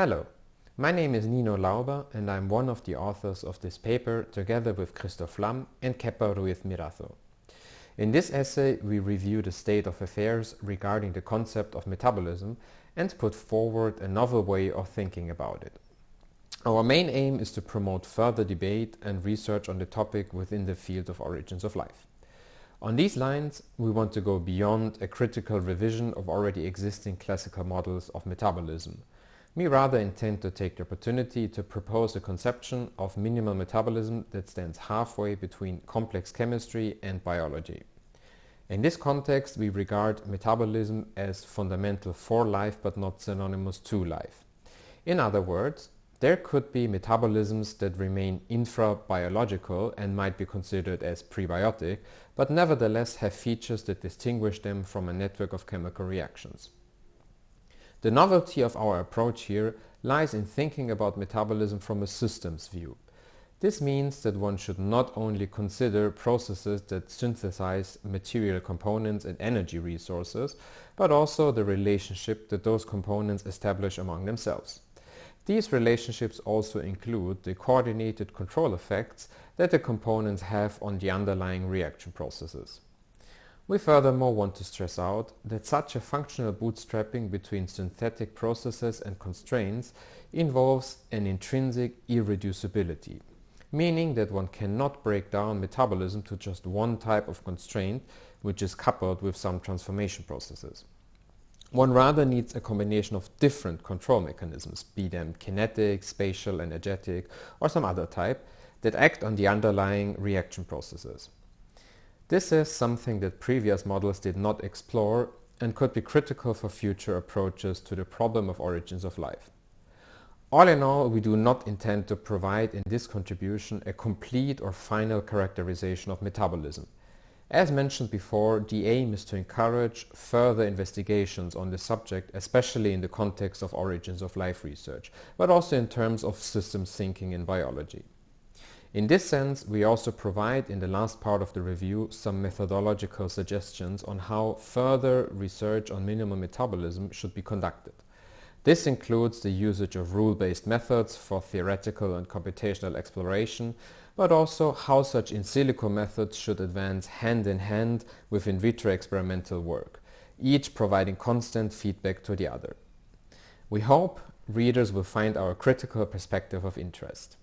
Hello, my name is Nino Lauber and I'm one of the authors of this paper together with Christoph Lamm and Kepa Ruiz Mirazo. In this essay we review the state of affairs regarding the concept of metabolism and put forward a novel way of thinking about it. Our main aim is to promote further debate and research on the topic within the field of origins of life. On these lines, we want to go beyond a critical revision of already existing classical models of metabolism. We rather intend to take the opportunity to propose a conception of minimal metabolism that stands halfway between complex chemistry and biology. In this context, we regard metabolism as fundamental for life but not synonymous to life. In other words, there could be metabolisms that remain infrabiological and might be considered as prebiotic, but nevertheless have features that distinguish them from a network of chemical reactions. The novelty of our approach here lies in thinking about metabolism from a systems view. This means that one should not only consider processes that synthesize material components and energy resources, but also the relationship that those components establish among themselves. These relationships also include the coordinated control effects that the components have on the underlying reaction processes. We furthermore want to stress out that such a functional bootstrapping between synthetic processes and constraints involves an intrinsic irreducibility, meaning that one cannot break down metabolism to just one type of constraint which is coupled with some transformation processes. One rather needs a combination of different control mechanisms, be them kinetic, spatial, energetic, or some other type, that act on the underlying reaction processes. This is something that previous models did not explore and could be critical for future approaches to the problem of origins of life. All in all, we do not intend to provide in this contribution a complete or final characterization of metabolism. As mentioned before, the aim is to encourage further investigations on the subject, especially in the context of origins of life research, but also in terms of systems thinking in biology. In this sense, we also provide in the last part of the review some methodological suggestions on how further research on minimal metabolism should be conducted. This includes the usage of rule-based methods for theoretical and computational exploration, but also how such in silico methods should advance hand in hand with in vitro experimental work, each providing constant feedback to the other. We hope readers will find our critical perspective of interest.